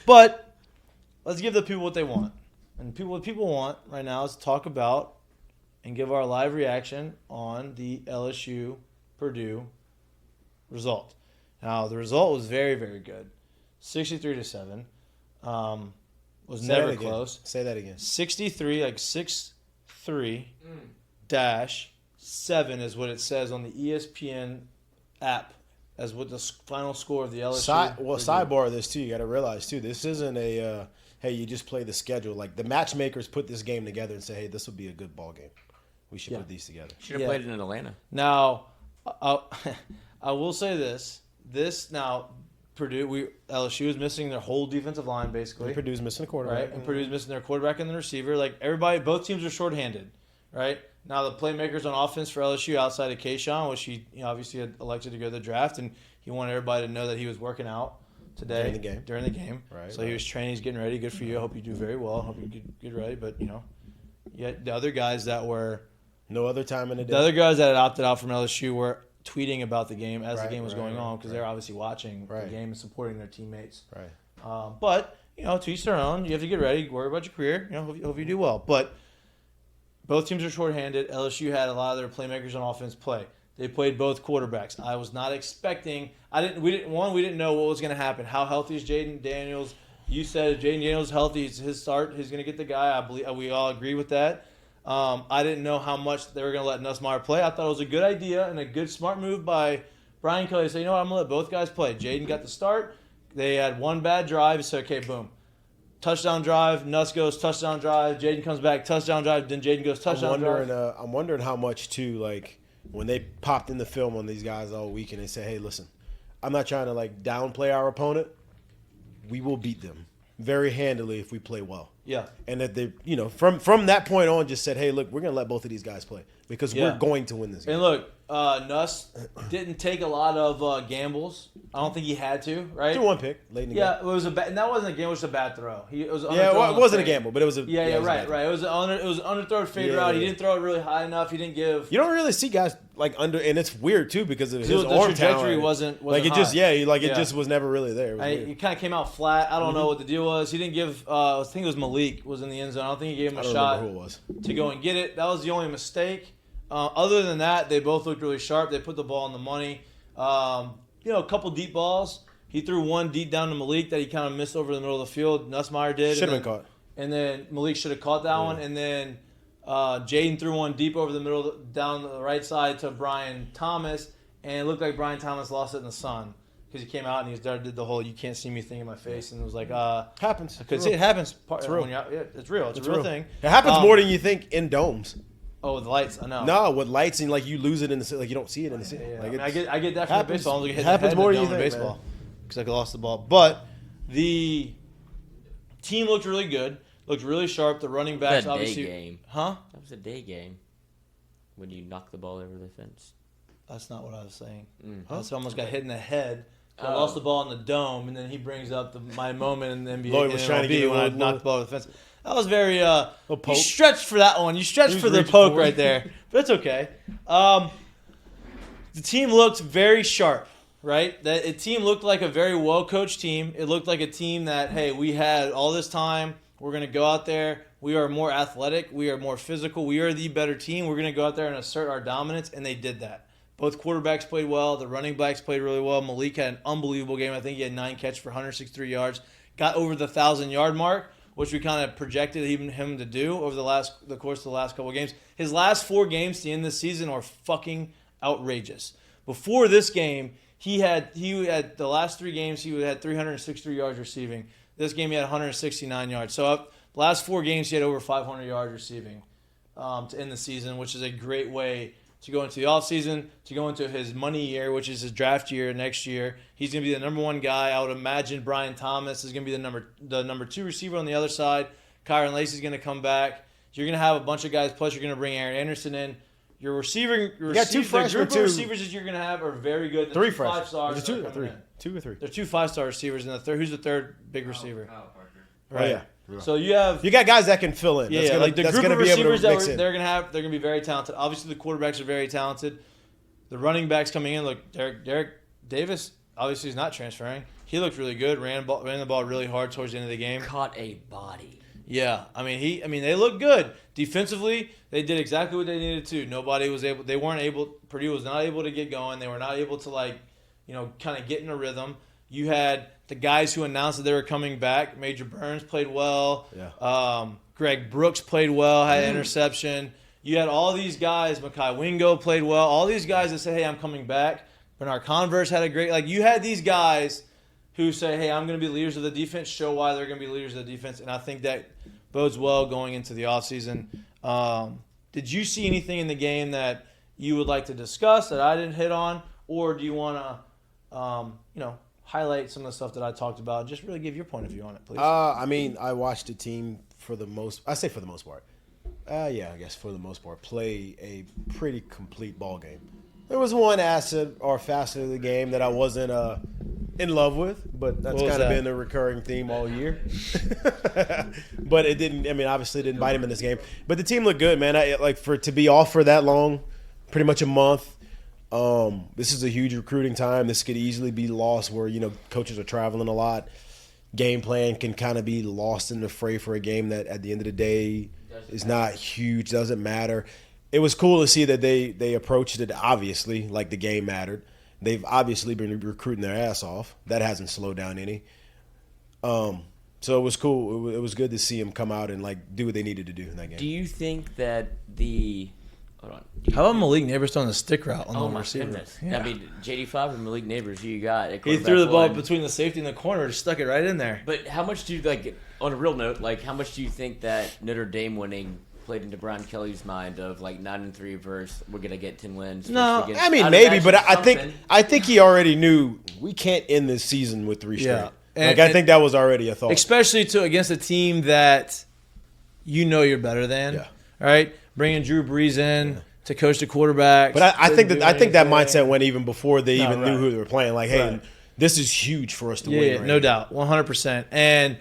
But let's give the people what they want. And what people want right now is to talk about and give our live reaction on the LSU Purdue result. Now, the result was very, very good. 63-7. Was never close. Say that again. 63, like 6-3 dash 7 is what it says on the ESPN app as what the final score of the LSU. Sidebar of this too. You got to realize too. This isn't a hey, you just play the schedule. Like the matchmakers put this game together and say, hey, this will be a good ball game. We should put these together. Should have played it in Atlanta. Now, I will say this. Now, LSU is missing their whole defensive line basically. And Purdue's missing a quarterback. Right, and Purdue's missing their quarterback and the receiver. Like everybody, both teams are shorthanded. Right now, the playmakers on offense for LSU outside of Kayshawn, which he obviously had elected to go to the draft, and he wanted everybody to know that he was working out today during the game. Right. So he was training, he's getting ready. Good for you. I hope you do very well. I hope you get ready. But the other guys that were no other time in the day. The other guys that had opted out from LSU were tweeting about the game as the game was going on because they're obviously watching the game and supporting their teammates. Right. But to each their own. You have to get ready. Worry about your career. Hope you do well. But both teams are shorthanded. LSU had a lot of their playmakers on offense play. They played both quarterbacks. I was not expecting. We didn't know what was going to happen. How healthy is Jaden Daniels? You said if Jaden Daniels is healthy, it's his start. He's going to get the guy. I believe we all agree with that. I didn't know how much they were going to let Nussmeier play. I thought it was a good idea and a good smart move by Brian Kelly to say, I'm going to let both guys play. Jaden got the start. They had one bad drive. He said, okay, boom. Touchdown drive. Nuss goes touchdown drive. Jaden comes back, touchdown drive. Then Jaden goes touchdown drive. I'm wondering how much, too, like, when they popped in the film on these guys all week and they say, hey, listen, I'm not trying to, like, downplay our opponent. We will beat them very handily if we play well. Yeah. And that they, from that point on just said, hey, look, we're going to let both of these guys play because we're going to win this game. And look, Nuss didn't take a lot of gambles. I don't think he had to, right? Threw one pick late in the game. Yeah, it was and that wasn't a gamble, it was a bad throw. It wasn't a gamble, but it was a right. It was an underthrow fade route. He didn't throw it really high enough. He didn't give. You don't really see guys like under, and it's weird too because of his arm trajectory talent. wasn't like it high. just it just was never really there. He kind of came out flat. I don't know what the deal was. He didn't give. I think it was Malik was in the end zone. I don't think he gave him a shot to go and get it. That was the only mistake. Other than that, they both looked really sharp. They put the ball on the money. A couple deep balls. He threw one deep down to Malik that he kind of missed over the middle of the field. Nussmeier did. Should have been caught. And then Malik should have caught that one. And then Jaden threw one deep over the middle, down the right side to Brian Thomas. And it looked like Brian Thomas lost it in the sun because he came out and he did the whole "you can't see me" thing in my face, and it was like happens. I could see it happens. It's real. It's real. It's a real thing. It happens more than you think in domes. Oh, with lights, I know. No, with lights and like you lose it in the like you don't see it in the city. Yeah. Like I get that from baseball. Like it happens more than you think, baseball because I lost the ball. But the team looked really good. Looked really sharp. The running backs obviously. Day game. Huh? That was a day game. When you knock the ball over the fence. That's not what I was saying. I almost got hit in the head. So I lost the ball in the dome, and then he brings up my moment in the NBA. Lloyd was trying to get when I knocked the ball over the fence. That was very you stretched for that one. You stretched for the poke right there. But it's okay. The team looked very sharp, right? The team looked like a very well-coached team. It looked like a team that, hey, we had all this time. We're going to go out there. We are more athletic. We are more physical. We are the better team. We're going to go out there and assert our dominance, and they did that. Both quarterbacks played well. The running backs played really well. Malik had an unbelievable game. I think he had 9 catches for 163 yards. Got over the 1,000-yard mark, which we kind of projected him to do over the course of the last couple of games. His last 4 games to end the season are fucking outrageous. Before this game, he had the last 3 games he had 363 yards receiving. This game he had 169 yards. So the last 4 games he had over 500 yards receiving to end the season, which is a great way to go into the offseason, to go into his money year, which is his draft year next year. He's going to be the number 1 guy. I would imagine Brian Thomas is going to be the number 2 receiver on the other side. Kyron Lacey's going to come back. You're going to have a bunch of guys, plus you're going to bring Aaron Anderson in. The group of receivers that you're going to have are very good. 3 freshmen. 5 stars. 2 or 3? 2 or 3. They're 2 5-star receivers, and who's the third big receiver? Kyle Parker. Right. Oh, yeah. So you got guys that can fill in. Yeah, like the group of receivers that they're going to have, they're going to be very talented. Obviously, the quarterbacks are very talented. The running backs coming in, look, Derek Davis, obviously he's not transferring. He looked really good. Ran the ball really hard towards the end of the game. Caught a body. Yeah, I mean they looked good defensively. They did exactly what they needed to. They weren't able. Purdue was not able to get going. They were not able to kind of get in a rhythm. You had the guys who announced that they were coming back. Major Burns played well. Yeah. Greg Brooks played well, had an interception. You had all these guys. Mikkie Wingo played well. All these guys that say, "Hey, I'm coming back." Bernard Converse had a great. You had these guys who say, "Hey, I'm going to be leaders of the defense." Show why they're going to be leaders of the defense, and I think that bodes well going into the offseason. Did you see anything in the game that you would like to discuss that I didn't hit on, or do you want to, highlight some of the stuff that I talked about? Just really give your point of view on it, please. I watched the team for the most part, play a pretty complete ball game. There was one asset or facet of the game that I wasn't in love with, but that's kind of been a recurring theme all year. But it didn't. Obviously, it didn't bite him in this game. But the team looked good, man. To be off for that long, pretty much a month. This is a huge recruiting time. This could easily be lost where coaches are traveling a lot. Game plan can kind of be lost in the fray for a game that at the end of the day is not huge. Doesn't matter. It was cool to see that they approached it obviously like the game mattered. They've obviously been recruiting their ass off. That hasn't slowed down any. So it was cool. It was good to see them come out and do what they needed to do in that game. Do you think that the hold on? How about Malik Neighbors throwing the stick route on the receiver? Goodness. Yeah. JD5 and Malik Neighbors, who you got? He threw the ball between the safety and the corner, just stuck it right in there. But how much do you on a real note? How much do you think that Notre Dame winning played into Brian Kelly's mind of 9-3 versus we're gonna get 10 wins? No, maybe, but I think he already knew we can't end this season with 3 straight. Yeah. I think that was already a thought, especially against a team that you're better than. Yeah. All right, bringing Drew Brees in to coach the quarterbacks. But I think that mindset went even before they knew who they were playing. Hey, this is huge for us to win. Yeah, no doubt, 100%. And